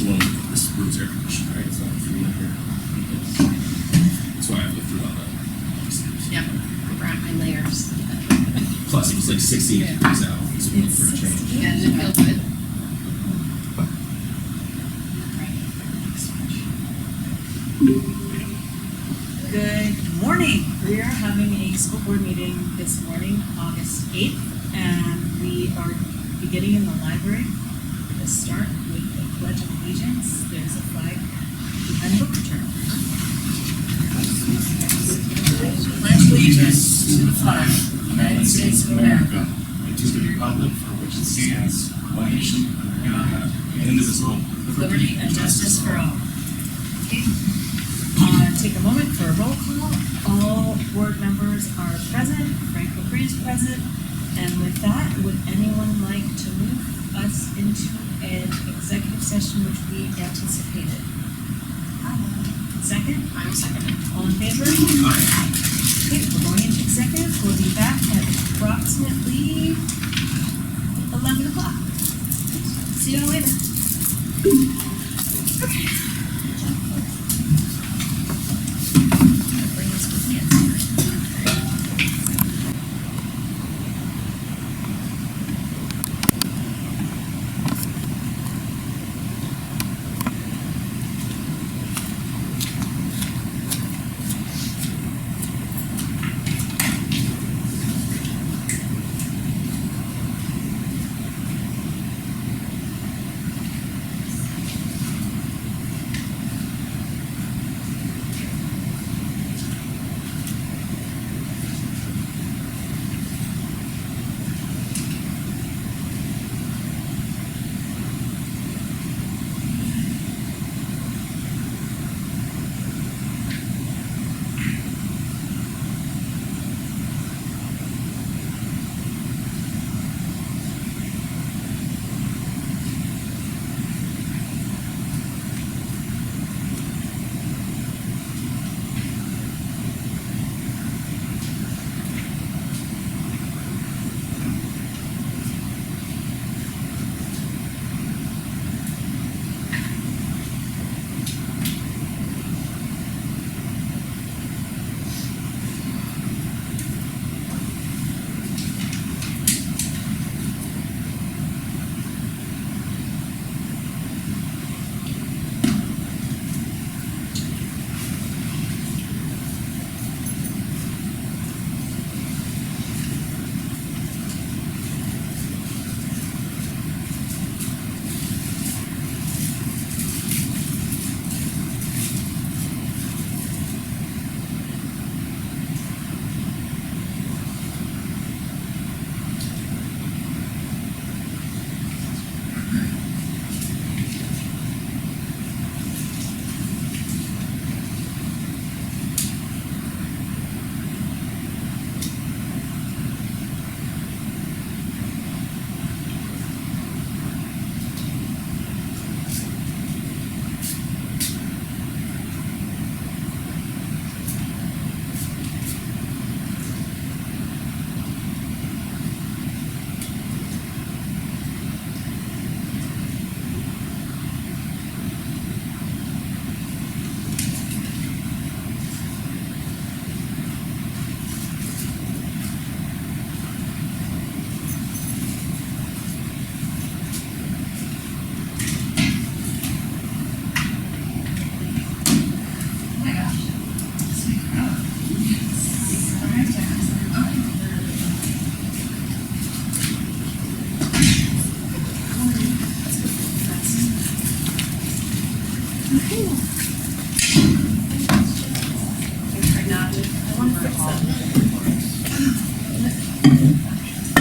the one, this room's air conditioned, right? It's not free in here. That's why I lived through all that. Yep, wrap my layers. Plus, it was like 68 degrees out. It's one for a change. Yeah, does it feel good? Good morning. We are having a school board meeting this morning, August 8th, and we are beginning in the library. We'll start with the Pledge of Allegiance. There's a flag behind the book return. Pledge allegiance to the flag of the United States of America and to the republic for which it stands, one nation, under God, indivisible, with liberty and justice for all. Okay. Take a moment for a roll call. All board members are present. Frank LaPree is present. And with that, would anyone like to move us into an executive session which we anticipated? Second? I will second it. All in favor? Aye. Okay, we're going into executive. We'll be back at approximately 11 o'clock. See you all later. Okay.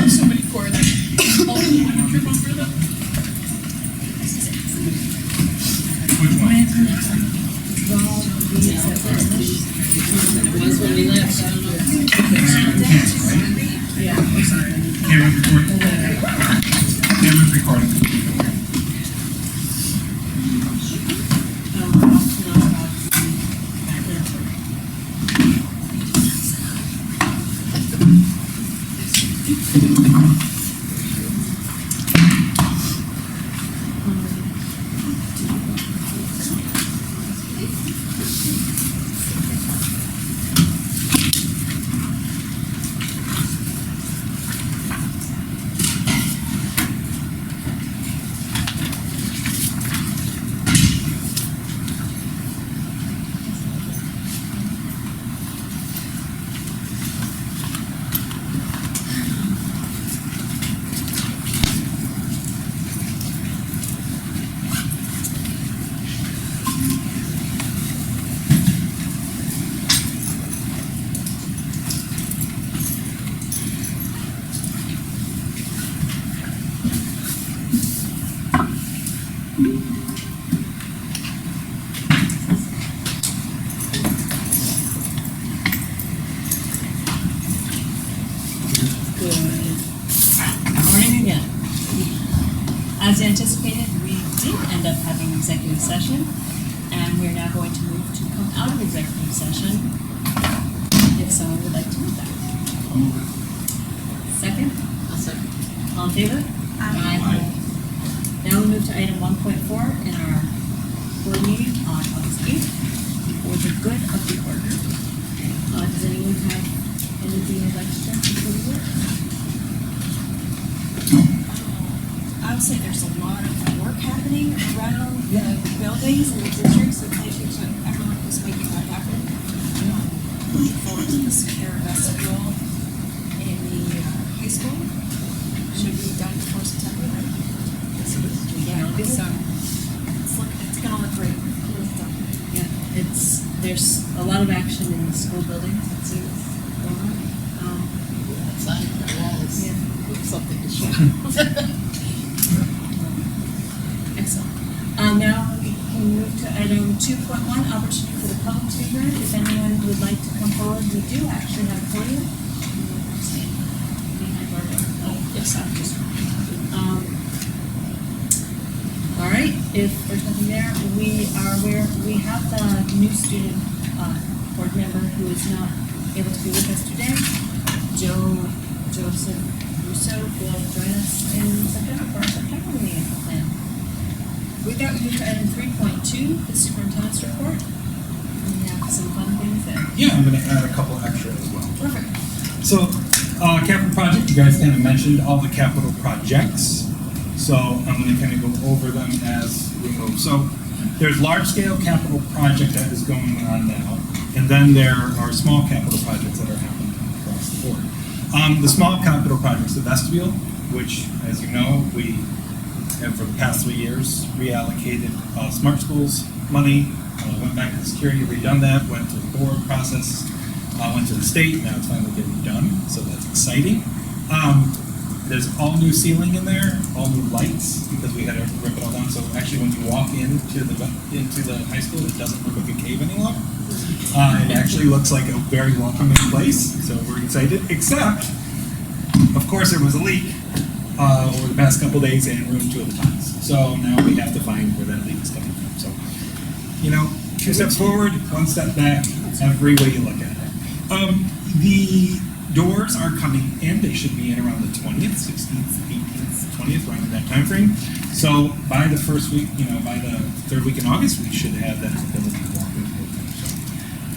Somebody pour that. Oh, you want to trip on for them? Which one? It was when we left. Yeah. Camera's recording. Camera's recording. As anticipated, we did end up having an executive session, and we're now going to move to come out of executive session. If someone would like to move that. I'll move it. Second? I'll second. All in favor? Aye. Now we move to item 1.4 in our board meeting on August 8th, for the good of the order. Does anyone have anything they'd like to share before we work? I would say there's a lot of work happening around the buildings and the districts, and thank you to everyone who's making that happen. Looking forward to the secure vestibule in the high school. Should be done before September, right? Yeah, it's gonna look great. when it's done. Yeah, there's a lot of action in the school buildings, it seems, going on. Outside the walls. Yeah. Something to show. Excellent. Now we can move to item 2.1, opportunity for the public to be heard. If anyone would like to come forward, we do actually have a podium. Behind our door. Oh, yes, I'm just. All right, if there's nothing there, we have the new student board member who is not able to be with us today. Joseph Russo will join us in September for our September meeting plan. With that, we move to item 3.2, the superintendent's report. And we have some fun things there. Yeah, I'm gonna add a couple extra as well. Perfect. So, capital project, you guys kind of mentioned all the capital projects. So I'm gonna kind of go over them as we move. So there's large-scale capital project that is going on now, and then there are small capital projects that are happening across the board. The small capital projects, the vestibule, which, as you know, we have for the past 3 years reallocated smart schools money, went back to security, redone that, went to the board process, went to the state, now it's finally getting done, so that's exciting. There's all new ceiling in there, all new lights, because we had to rip it all down, so actually when you walk into the high school, it doesn't look like a cave any longer. It actually looks like a very welcoming place, so we're excited, except, of course, there was a leak over the past couple days and room 2 of the times. So now we have to find where that leak is coming from. So, 2 steps forward, 1 step back, every way you look at it. The doors are coming in. They should be in around the 20th, 16th, 18th, 20th, around that time frame. So by the first week, by the 3rd week in August, we should have that ability to walk into the building. So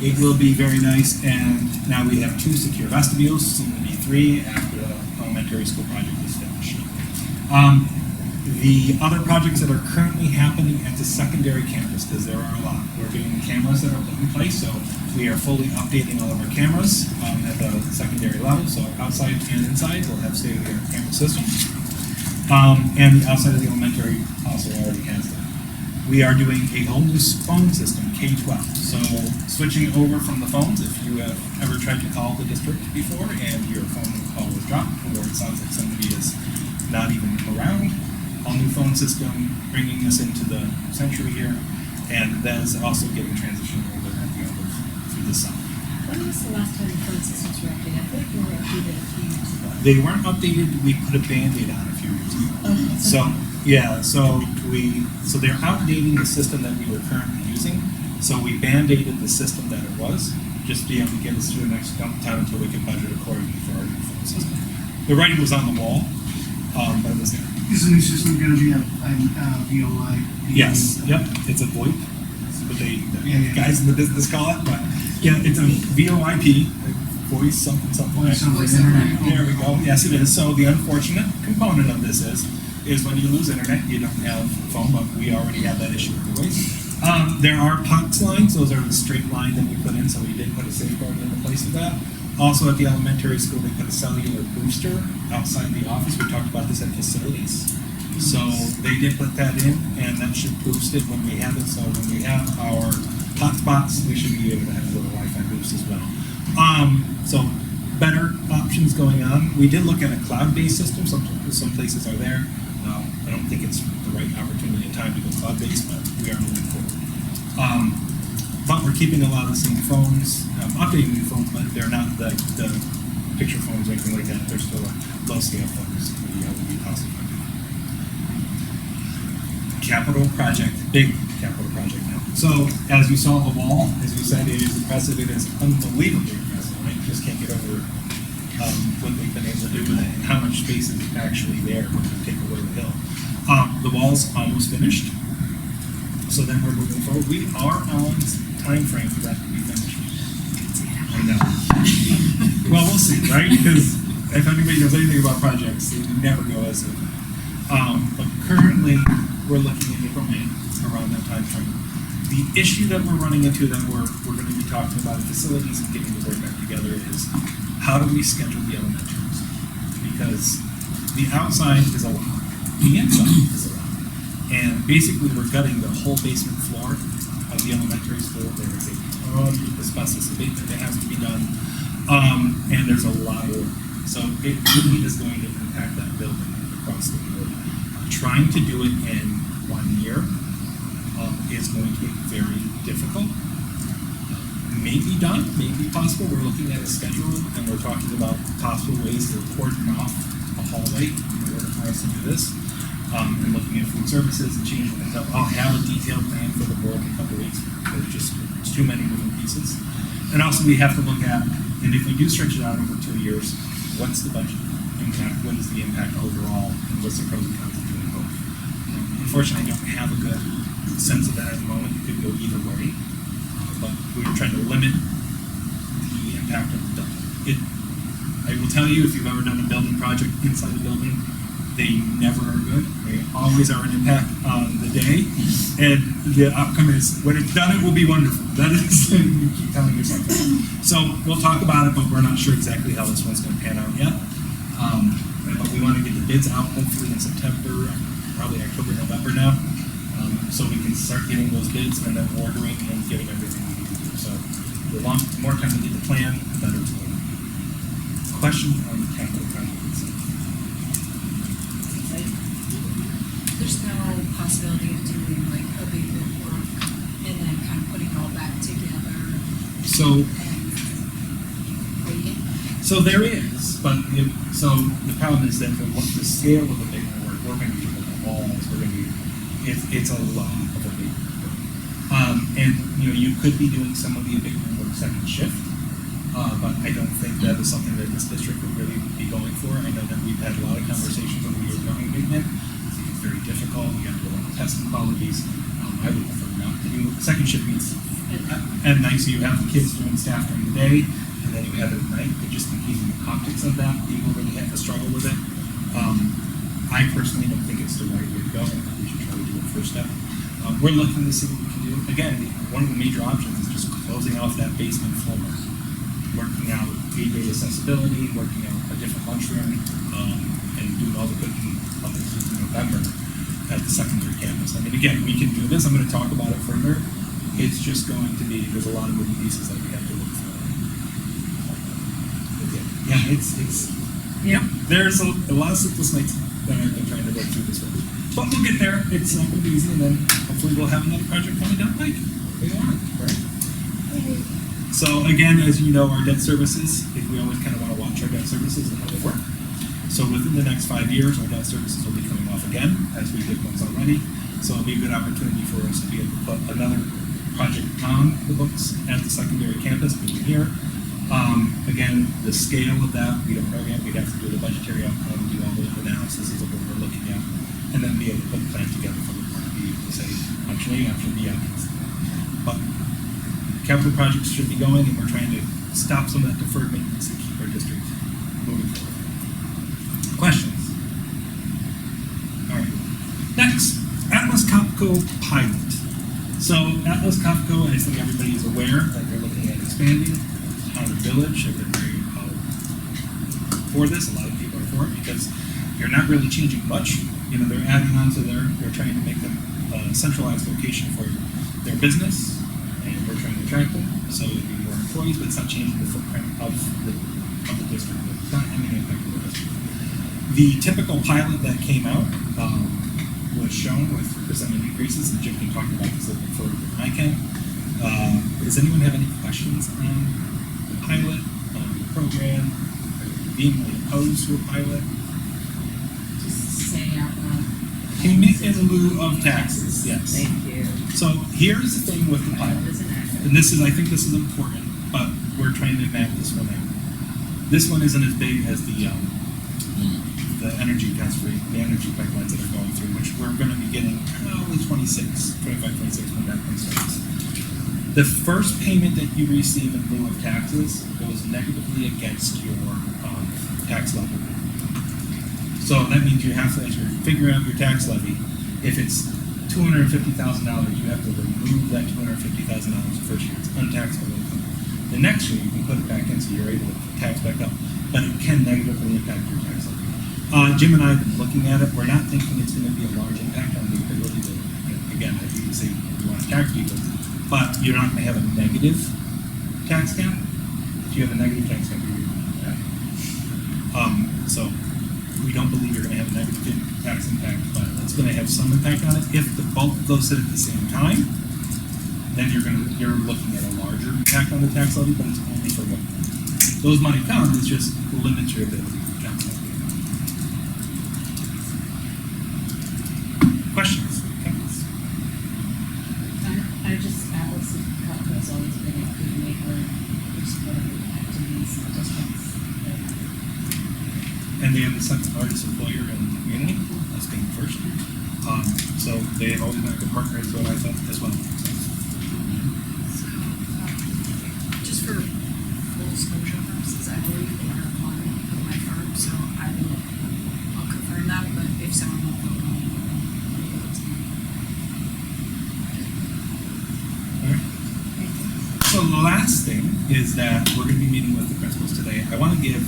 it will be very nice. And now we have 2 secure vestibules, soon to be 3 after the elementary school project is finished. The other projects that are currently happening at the secondary campus, because there are a lot. We're getting cameras that are put in place, so we are fully updating all of our cameras at the secondary level. So outside and inside, we'll have state-of-the-art camera systems. And outside of the elementary also already has that. We are doing a whole new phone system, K-12. So switching over from the phones, if you have ever tried to call the district before and your phone call was dropped, or it sounds like somebody is not even around, all new phone system, bringing us into the century here, and that is also getting transitioned over at the end of through the summer. When was the last time the phone systems were updated? I think they were updated a few years ago. They weren't updated. We put a Band-Aid on a few years ago. Okay. So they're outdating the system that we were currently using. So we Band-Aided the system that it was, just to be able to get us through the next time until we could budget accordingly for our new phone system. The writing was on the wall, but it was there. Is the new system going to be a VOI? Yes, yep, it's a VoIP, that's what the Yeah. guys in the business call it, but yeah, it's a VoIP, voice something. Voice over internet. There we go, yes it is. So the unfortunate component of this is when you lose internet, you don't have phone, but we already have that issue with voice. There are POTS lines, those are the straight line that we put in, so we did put a safeguard into place of that. Also at the elementary school, they put a cellular booster outside the office. We talked about this at facilities. So they did put that in, and that should boost it when we have it. So when we have our hotspots, we should be able to have a little Wi-Fi boost as well. So better options going on. We did look at a cloud-based system. Some places are there. I don't think it's the right opportunity and time to go cloud-based, but we are moving forward. But we're keeping a lot of the same phones, updating new phones, but they're not the picture phones or anything like that. They're still low-scale phones. Be cost effective. capital project, big capital project now. So, as you saw the wall, as you said, it is impressive, it is unbelievably impressive. I just can't get over what they've been able to do with it and how much space is actually there when you take away the hill. The wall's almost finished, so then we're moving forward. We are on time frame for that to be finished. I know. Well, we'll see, right? Because if anybody knows anything about projects, they never go as if. But currently, we're looking at April, May, around that time frame. The issue that we're running into that we're going to be talking about in facilities and getting the board back together is how do we schedule the elementaries? Because the outside is a lot, the inside is a lot. And basically, we're gutting the whole basement floor of the elementary school. There is a ton of asbestos abatement that has to be done. And there's a lot of work. So it really is going to impact that building across the board. Trying to do it in 1 year is going to be very difficult. Maybe done, maybe possible. We're looking at a schedule and we're talking about possible ways to cordon off a hallway in order for us to do this. And looking at food services and changing things up. I'll have a detailed plan for the board in a couple of weeks. There's too many moving pieces. And also we have to look at, and if we do stretch it out over 2 years, what's the budget impact? What is the impact overall? And what's the pros and cons of doing both? Unfortunately, I don't have a good sense of that at the moment. It could go either way. But we were trying to limit the impact of the building. I will tell you, if you've ever done a building project inside a building, they never are good. They always are an impact on the day. And the outcome is, when it's done, it will be wonderful. That is, you keep telling yourself that. So we'll talk about it, but we're not sure exactly how this one's going to pan out yet. But we want to get the bids out hopefully in September, probably October, November now. So we can start getting those bids and then ordering and getting everything we need to do. So the more time we get the plan, the better it's going to be. Questions on the capital project itself? There's no possibility of doing like a big work and then kind of putting it all back together So, and waiting. so there is, but the problem is that the scale of the big work, we're going to be doing the walls, we're going to be, it's a lot of a big work. And you could be doing some of the big work second shift, but I don't think that is something that this district would really be going for. I know that we've had a lot of conversations when we were going big men. It's very difficult. You have to go on testing qualities. I would prefer not to do second shift means at night, so you have the kids doing staff during the day, and then you have it at night. But just thinking the optics of that, people really have to struggle with it. I personally don't think it's the right way to go. I think we should try to do it first step. We're looking to see what we can do. Again, one of the major options is just closing off that basement floor, working out ADA accessibility, working out a different lunchroom, and doing all the cooking up until November at the secondary campus. I mean, again, we can do this. I'm going to talk about it further. It's just going to be, there's a lot of moving pieces that we have to look for. Yeah, it's Yep. there's a lot of sleepless nights that I've been trying to work through this one. But we'll get there. It's not going to be easy, and then hopefully we'll have another project coming down the pike. We want it, right? So again, as you know, our debt services, we always kind of want to watch our debt services and how they work. So within the next 5 years, our debt services will be coming off again, as we did once already. So it'll be a good opportunity for us to be able to put another project on the books at the secondary campus, being here. Again, the scale of that, we don't know yet. We'd have to do the budgetary outcome, do all the analysis of what we're looking at, and then be able to put a plan together for the board to be able to say, actually, after the outcomes. But capital projects should be going, and we're trying to stop some of that deferred maintenance and keep our district moving forward. Questions? All right. Next, Atlas Copco pilot. So Atlas Copco, I think everybody is aware that they're looking at expanding on the village. They're very for this. A lot of people are for it because you're not really changing much. They're adding on to they're trying to make them a centralized location for their business, and we're trying to attract them. So it'll be more employees, but it's not changing the footprint of the district. It's not having an impact on the district. The typical pilot that came out was shown with percentage increases, and Jim can talk about this a little bit further than I can. Does anyone have any questions on the pilot, on the program, being opposed to a pilot? Just say out loud. Payment in lieu of taxes, yes. Thank you. So here's the thing with the pilot, and this is, I think this is important, but we're trying to map this one out. This one isn't as big as the energy the energy pipelines that are going through, which we're gonna be getting probably 26 when that one starts. The first payment that you receive in lieu of taxes goes negatively against your tax levy. So that means you have to, as you're figuring out your tax levy, if it's $250,000, you have to remove that $250,000 the first year. It's untaxable income. The next year, you can put it back in, so you're able to tax back up, but it can negatively impact your tax levy. Jim and I have been looking at it. We're not thinking it's going to be a large impact on the ability to, again, as you can say, you want to tax people, but you're not going to have a negative tax cap. If you have a negative tax cap, you're going to have that. So we don't believe you're going to have a negative tax impact, but it's going to have some impact on it. If the both of those hit at the same time, then you're looking at a larger impact on the tax levy, but it's only for what those money comes. It just limits your ability to tax levy. Questions? Comments? I just, Alice has always been a good maker, which is what we have to these districts. And they have the second largest employer in the community, us being first. So they have always been a good partner, is what I thought as well. So, just for full disclosure purposes, I believe they are applying for my firm, so I'll confirm that, but if someone will vote on it, I'll give it to them. So the last thing is that we're going to be meeting with the principals today. I want to give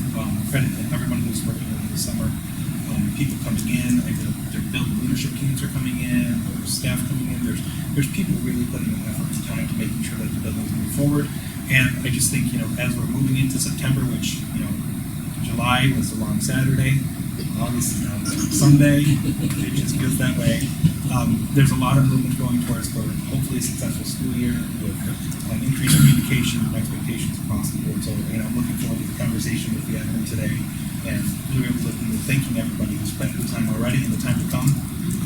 credit to everyone who's working over the summer. People coming in, their building leadership teams are coming in, there's staff coming in. There's people really putting in effort and time to making sure that the buildings move forward. And I just think, as we're moving into September, which, July was a long Saturday, August is now Sunday, it just feels that way. There's a lot of movement going towards for hopefully a successful school year with increased communication and expectations across the board. So, I'm looking forward to the conversation with the admin today, and really thanking everybody who spent the time already and the time to come.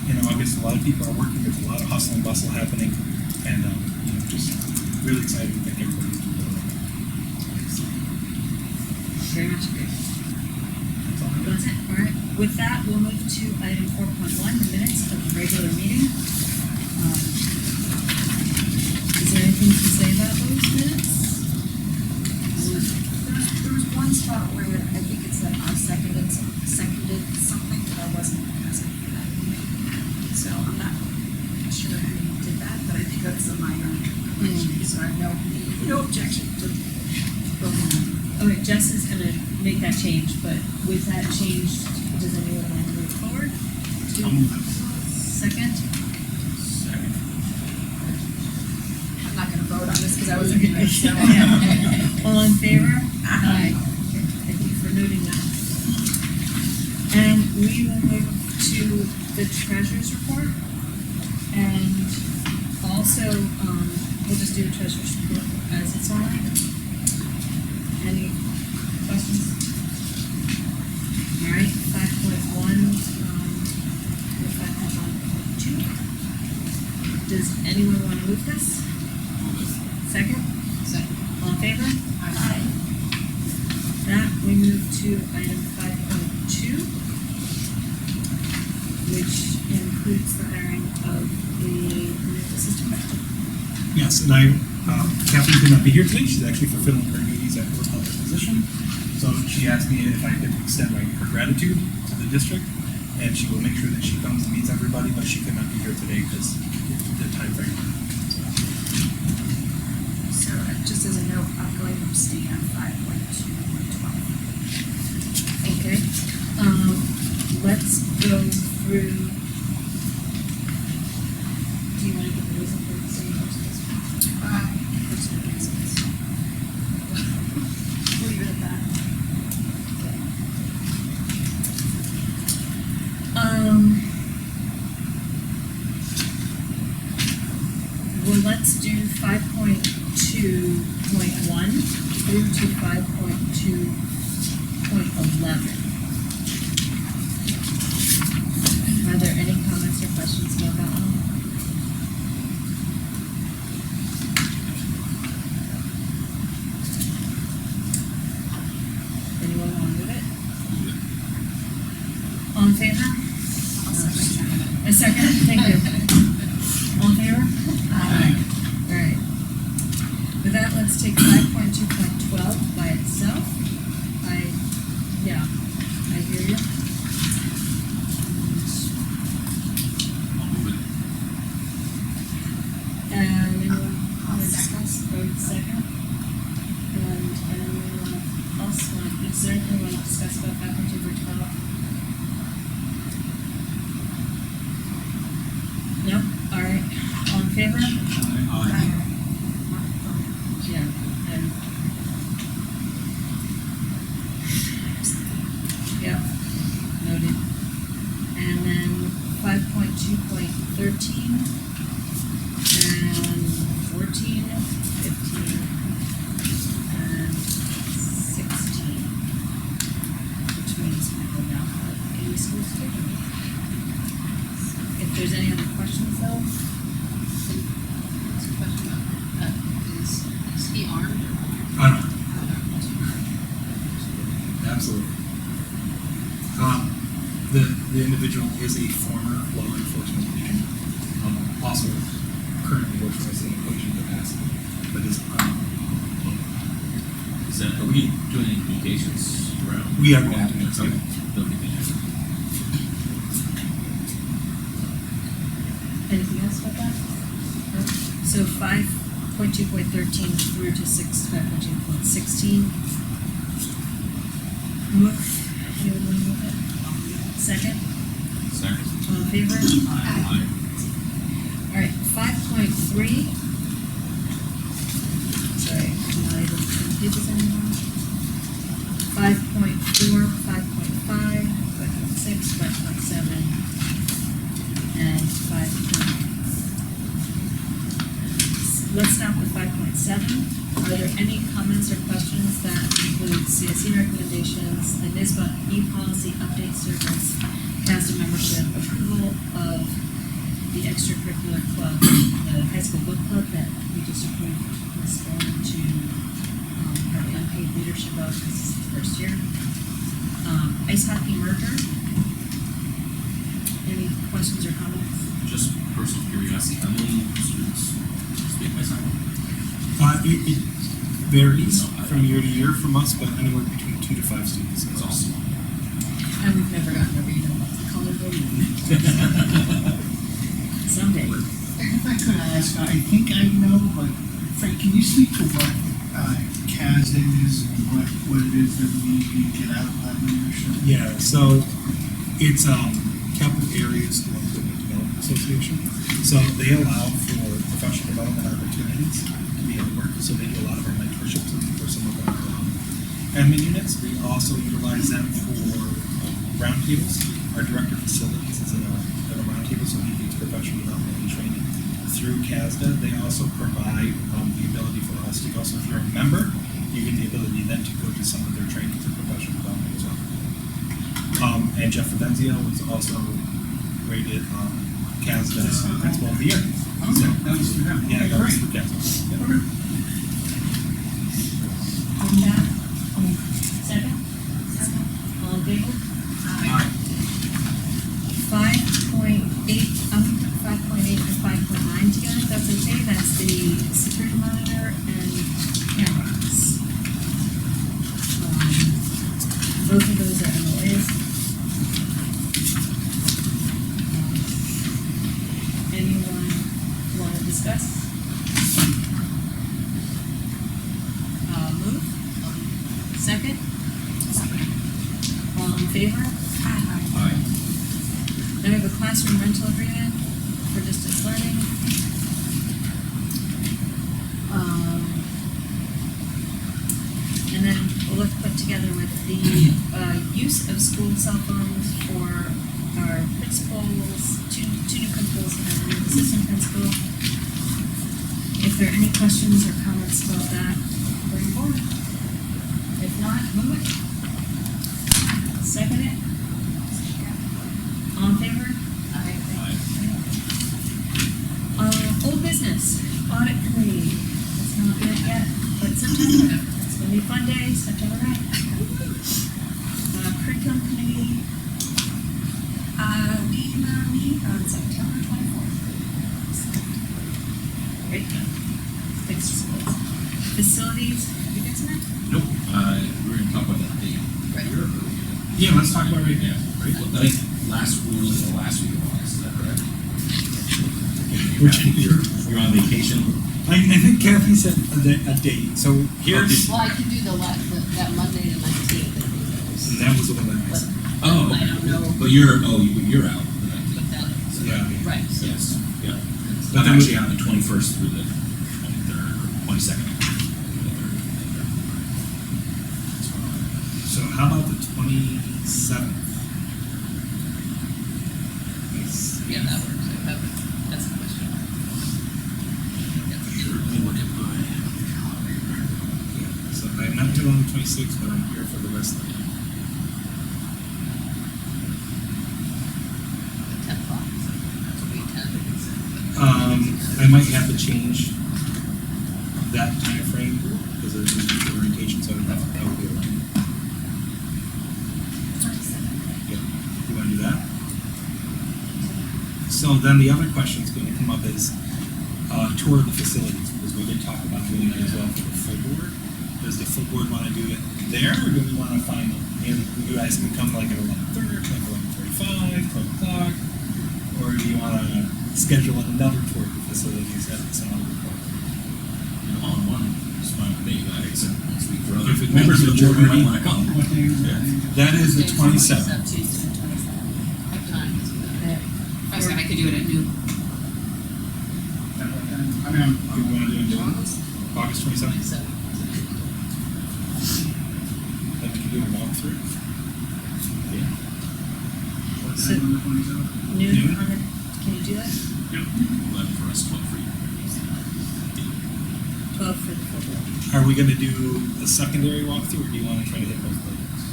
In August, a lot of people are working. There's a lot of hustle and bustle happening, and just really excited to thank everybody who's doing it. Very much appreciated. That's all I got. That's it. All right. With that, we'll move to item 4.1, the minutes of the regular meeting. Is there anything to say about those minutes? There was one spot where I think it said I seconded something, but I wasn't present for that meeting. So I'm not sure who did that, but I think that's a minor correction, so I have no objection to voting on. Okay, Jess is gonna make that change, but with that change, does anyone want to move forward? Second? I'm not gonna vote on this because I wasn't here, so. All in favor? Aye. Okay, thank you for noting that. And we will move to the treasurer's report. And also, we'll just do the treasurer's report as it's on. Any questions? All right, 5.1, with 5.1.2. Does anyone want to move this? Second? Second. All in favor? Aye. That, we move to item 5.2, which includes the hiring of the new assistant director. Yes, and Catherine could not be here today. She's actually fulfilling her duties at her other position. So she asked me if I could extend her gratitude to the district, and she will make sure that she comes and meets everybody, but she could not be here today because the time frame. So just as a note, I'm going to abstain on 5.2.12. Okay, let's go through. Do you want to give a reason for saying versus? Personal reasons. Leave it at that. Well, let's do 5.2.1 through to 5.2.11. Are there any comments or A second, thank you. All in favor? Aye. All right. With that, let's take 5.2.12 by itself. I hear you. I'll move it. And anyone I'll want to second. discuss? Second. And anyone else want, is there anything you want to discuss about 5.2.12? No? All right. All in favor? Aye. Yeah. And yeah, noted. And then 5.2.13 and 14, 15, and 16, which means we will now have a school schedule. If there's any other questions though, That's a question about, is he armed or? Absolutely. The individual is a former law enforcement agent, also currently works for us in a coaching capacity, but is Is that, are we doing any communications around? we are going to make some. Okay. That'll be good. anything else about that? No? So 5.2.13 through to 5.2.16. Move. Anyone want to move it? Second? Second. All in favor? Aye. All right, 5.3. Sorry, I'm not able to turn pages anymore. 5.4, 5.5, 5.6, 5.7, and 5. Let's start with 5.7. Are there any comments or questions that include CSE recommendations, the NISBA e-policy update service, CASTA membership, approval of the extracurricular club, the high school book club that we just approved was going to have the unpaid leadership of this is the first year. Ice hockey merger. Any questions or comments? Just personal curiosity, how many students speak my sign? It varies from year to year from us, but anywhere between 2 to 5 students. That's awesome. And we've never gotten a read on the color voting. Someday. If I could ask, I think I know, but Frank, can you speak to what CASDA is and what it is that we need to get out of that membership? Yeah, so it's Capital Area School Equipment Development Association. So they allow for professional development opportunities to be able to work. So they do a lot of our mentorships for some of our admin units. We also utilize them for roundtables. Our director of facilities is in a roundtable, so he gets professional development and training through CASDA. They also provide the ability for us to go. So if you're a member, you get the ability then to go to some of their trainings and professional development as well. And Jeff Fidenzio was also rated CASDA Principal of the Year. So, That was for them. yeah, that was Great. for CASDA. Yeah. On that, second? All in favor? Aye. 5.8, I'm gonna put 5.8 and 5.9 together, if that's okay, that's the security monitor and cameras. Both of those are MOAs. Anyone want to discuss? Move? Second? All in favor? Aye. Then we have a classroom rental agreement for distance learning. And then we'll look put together with the use of school cell phones for our principals, two new principals and an assistant principal. If there are any questions or comments about that, bring it forward. If not, move it. Second it. All in favor? Aye. Old business, audit committee. It's not yet yet, but September. It's gonna be a fun day, September 9th. Curriculum committee. We met right? Fixed schools. Facilities, you guys know? Nope, we're gonna talk about that date. Right. Yeah, let's talk about right now. Right, I think last week of August, is that correct? Which, You're on vacation? I think Kathy said a date, so here's, Well, I can do that Monday the 19th. and that was the one that I said. Oh, I don't know. but you're out. But that, Yeah. right, so. Yes, yeah. But I'm then actually out the 21st through the 23rd, 22nd. So how about the 27th? Yeah, that works. That's the question. Sure, let me look at my calendar. So I'm not here on the 26th, but I'm here for the rest of the day. 10 o'clock. That'll be 10. I might have to change that time frame because of the orientation, so that will be around. Yeah, you want to do that? So then the other question is going to come up is tour of the facilities, because we did talk about doing that as well for the full board. Does the full board want to do it there, or do we want to find, you guys can come like at 11:30, like 11:45, 12 o'clock, or do you want to schedule another tour of the facilities at some other point? On one, it's fine with me, I accept next week for other If it members of the board who might meeting- wanna come. What day is Yeah. it? That is the Tuesday, 27th. Tuesday, 27th. I have time to do that. I was I could do it at noon. I mean, Do you want to do it in August 27th? So, Then we can do a walkthrough. what So- time on the 27th? Noon Noon? on the, can you do that? 11 for us, 12 for you. 12 for the full board. Are we going to do the secondary walkthrough, or do you want to try to hit both buildings?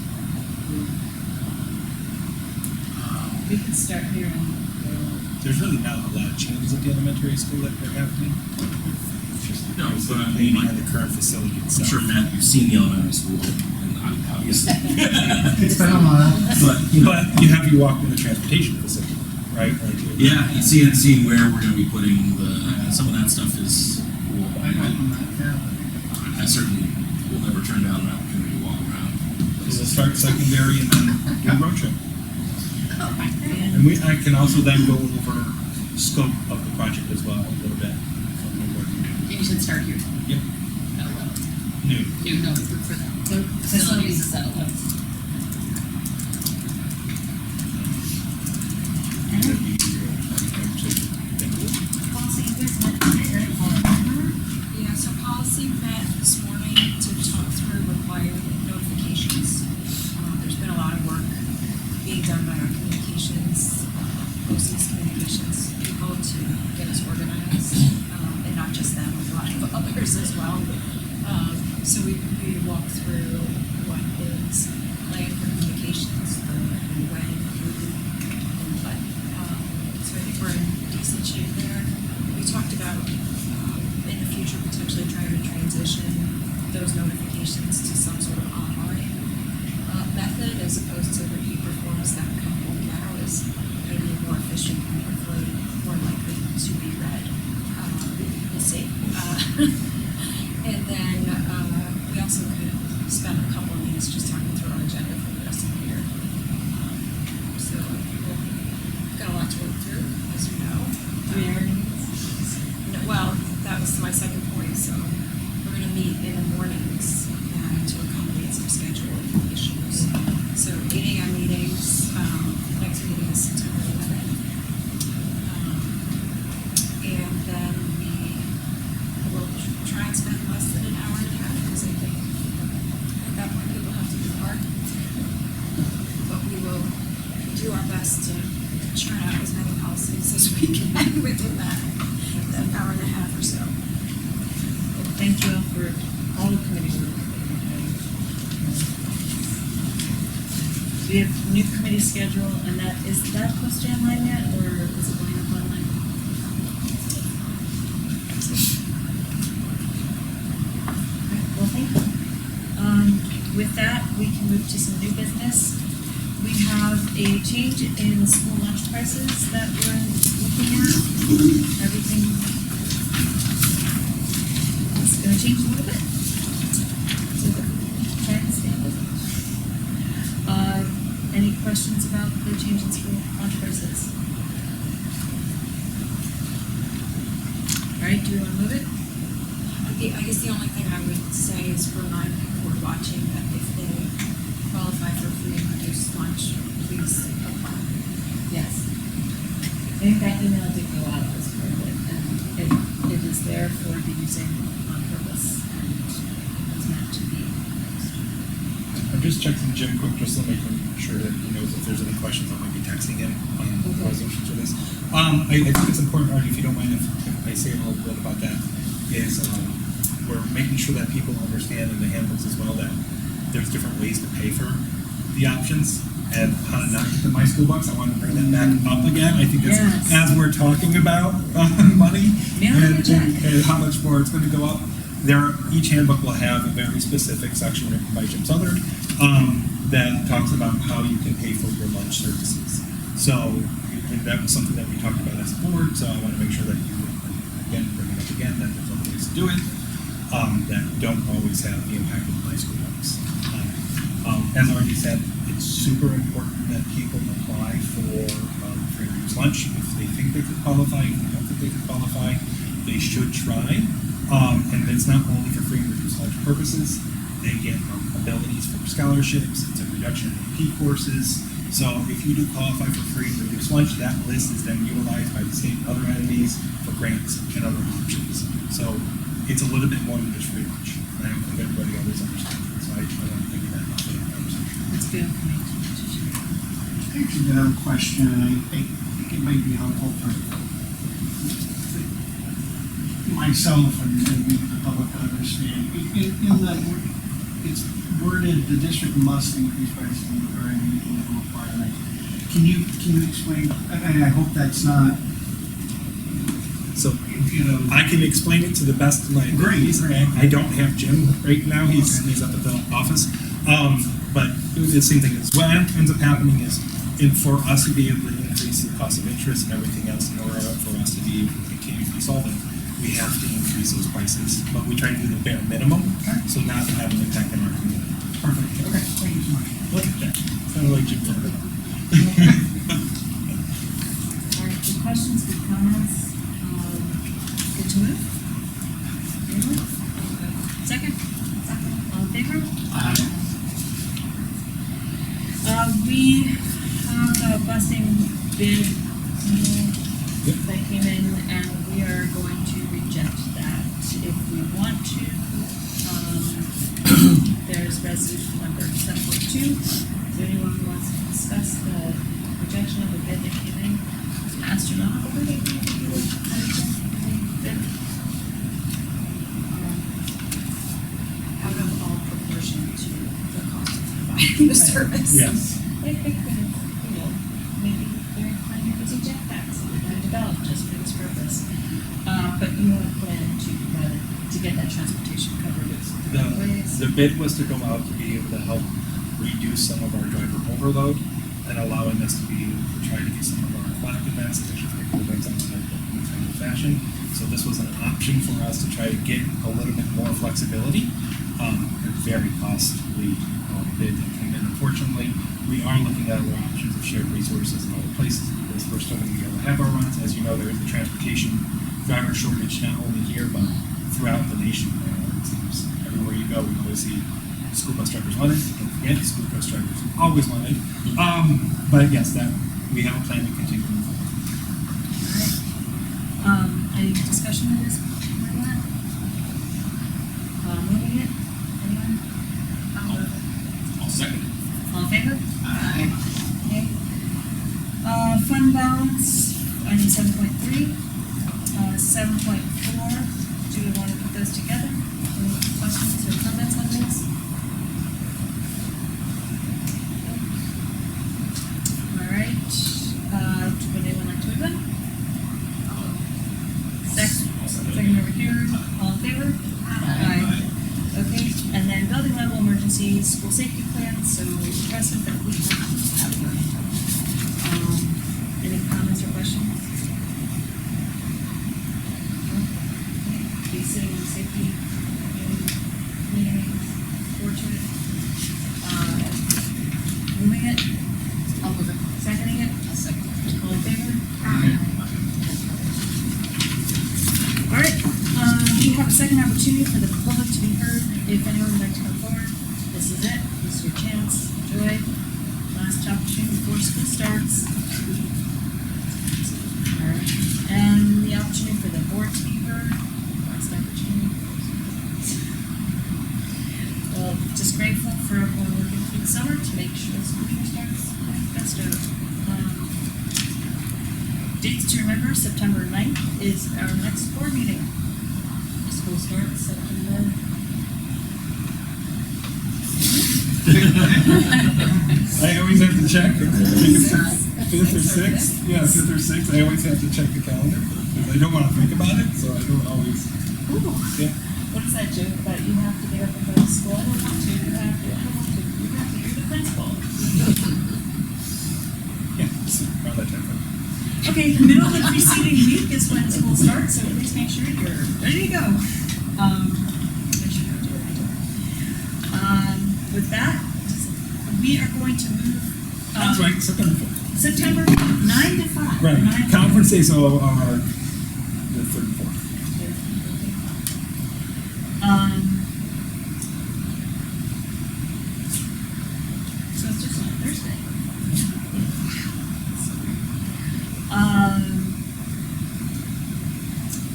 We can start here and There's really not a lot of changes at the elementary school that are happening. No, It's but I mainly mean, on the current facility I'm itself. sure, Matt, you've seen the elementary school, and obviously. It's been a while. But, you know, But you have you walked in the transportation facility, right? Like, yeah, and seeing where we're gonna be putting some of that stuff is, I don't know that, I certainly will never turn down an opportunity to walk around. So we'll start secondary and then do a road trip. And I can also then go over scope of the project as well a little bit. from the board meeting. you should start here. Yep. At 11. Noon. No, for that. So Facilities is at 11. That'd be your architecture. Thank you. policy, you guys met today, right? Yeah, so policy met this morning to talk through required notifications. There's been a lot of work being done by our communications, BOCES communications people to get us organized, and not just them, a lot of others as well. So we walked through what is planned for communications, the when, who, and what. So I think we're in decent shape there. We talked about in the future potentially trying to transition those notifications to some sort of online method as opposed to the paper forms that come home now is maybe more efficient and hopefully more likely to be read. We'll see. And then we also could spend a couple of minutes just talking through our agenda for the rest of the year. So we've got a lot to work through, as you know. No, well, that was my second point, so we're gonna meet in the mornings to accommodate some scheduling issues. So 8 AM meetings, next meeting is September 11th. And then we will try and spend less than an hour and a half, because I think at that point people have to depart. But we will do our best to churn out as many policies as we can within that hour and a half or so. Well, thank you all for all the committee work. We have new committee schedule, and is that posted online yet, or is it going up online? Okay, well, thank you. With that, we can move to some new business. We have a change in school lunch prices that we're looking at. Everything changed a little bit. So try and stay with it. Any questions about the change in school lunch prices? All right, do you want to move it? I guess the only thing I would say is remind people who are watching that if they qualify for free and reduced lunch, please apply. Yes. I think that email did go out as part of it, and it is there for the using on purpose, and it's meant to be. I'm just checking Jim quick, just to make sure that he knows if there's any questions. I might be texting him on the Okay. resolution for this. I think it's important, Artie, if you don't mind, if I say a little bit about that, is we're making sure that people understand in the handbooks as well that there's different ways to pay for the options and how to not get the My School Bucks. I want to bring that back up again. I think it's, Yes. as we're talking about money Mail and, it a check. and how much more it's going to go up, each handbook will have a very specific section written by Jim Southern that talks about how you can pay for your lunch services. So and that was something that we talked about as a board, so I want to make sure that you, again, bring it up again, that there's other ways to do it that don't always have the impact of the My School Bucks. As already said, it's super important that people apply for free and reduced lunch. If they think they could qualify, if they don't think they could qualify, they should try. And it's not only for free and reduced lunch purposes. They get abilities for scholarships, it's a reduction in P courses. So if you do qualify for free and reduced lunch, that list is then utilized by the state and other entities for grants and other options. So it's a little bit more than just free lunch. And I don't think everybody always understands it. So I want to give you that for the conversation. That's good information. I actually got a question, and I think it might be helpful for myself and maybe the public to understand. It's worded, the district must increase pricing or any legal requirement. Can you explain, and I hope that's not, So you know. I can explain it to the best of my abilities. Great. I don't have Jim right now. He's up at the office. But the same thing is what ends up happening is for us to be able to increase the cost of interest and everything else in order for us to be able to continue to be solvent, we have to increase those prices. But we try to do the bare minimum, so not to have an impact on our community. Perfect, okay, thank you so much. Look at that. Sounded like Jim Thorpe. All right, good questions, good comments. Good to move? Anyone? Second? All in favor? We have a busing bid that came in, and we are going to reject that. If we want to, there's resolution number 7.2. Is there anyone who wants to discuss the rejection of the bid that came in? It's an astronomical bid. Out of all proportion to the cost of providing the service. Yes. They could, maybe they're planning to reject that, so they're going to develop just for this purpose. But you have a plan to get that transportation covered in different ways. The bid was to go out to be able to help reduce some of our driver overload and allowing us to be able to try to get some of our aquatic events, extracurricular events on a timely fashion. So this was an option for us to try to get a little bit more flexibility. A very costly bid that came in. Unfortunately, we are looking at other options of shared resources in other places because we're still going to be able to have our runs. As you know, there is a transportation driver shortage not only here but throughout the nation. It seems everywhere you go, we always see school bus drivers wanted. Don't forget, school bus drivers always wanted. But yes, that we have a plan to continue moving forward. All right. Any discussion on this? Moving it? Anyone? I'll second it. All in favor? Okay. Fund balance, I need 7.3. 7.4, do we want to put those together? Any questions or comments on those? All right, would anyone like to move them? Second over here, all in favor? Aye. Okay, and then building level emergency school safety plan, so impressive that we have one. Any comments or questions? Be sitting in safety second opportunity for the public to be heard. If anyone would like to come forward, this is it. This is your chance. Enjoy. Last opportunity before school starts. Alright. And the opportunity for the board to be heard. Last opportunity. Well, just grateful for everyone working through the summer to make sure the school year starts best out. Dates to remember, September 9th is our next board meeting. School starts September. I always have to check. I think it's 5th or 6th. Yeah, 5th or 6th. I always have to check the calendar because I don't want to think about it, so I don't always. Ooh. Yeah. What is that joke about you have to get up and go to school? I don't want to. You have to. I don't want to. You have to. You're the principal. Yeah, just around that time frame. Okay, the middle of the preceding week is when school starts, so at least make sure you're ready to go. Make sure you do it. With that, we are going to move. That's right, September 5th. September 9 to 5. Right. 9 to Conference days are the 3rd and 4th. So it's just on Thursday.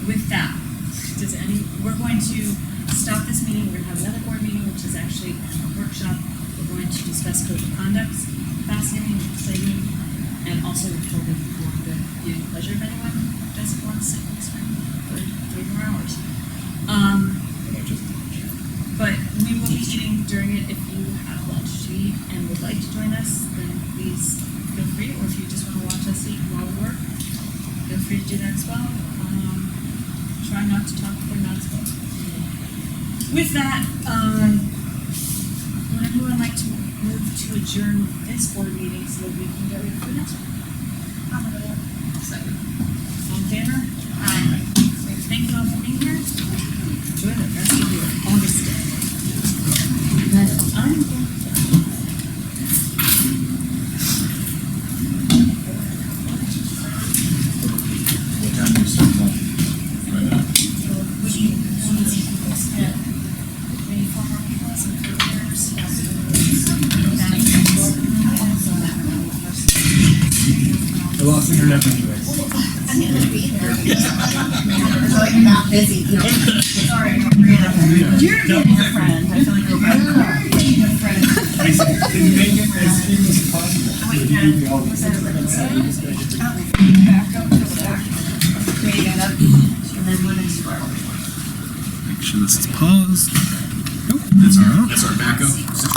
With that, we're going to stop this meeting. We're going to have another board meeting, which is actually a workshop. We're going to discuss code of conduct, fascinating, exciting, and also for the viewing pleasure if anyone doesn't want to sit next time for 3 more hours. But we will be eating during it. If you have lunch to eat and would like to join us, then please feel free. Or if you just want to watch us eat while we work, feel free to do that as well. Try not to talk if they're not supposed to. With that, would everyone like to move to adjourn this board meeting so that we can get ready for the next one? All in favor? Aye. Thank you all for being here. Enjoy the rest of your August day. I'm going What time do you start lunch? Right now. I lost internet anyways. I'm gonna be here. So you're not busy, you know. Sorry, you're getting a friend. I feel like you're getting a friend. I said, can you make it as seamless as possible? Wait, Or do you give me all what's these? that? Back up to the back. There you go. And then one is for. Make sure this is paused. Nope. That's our backup.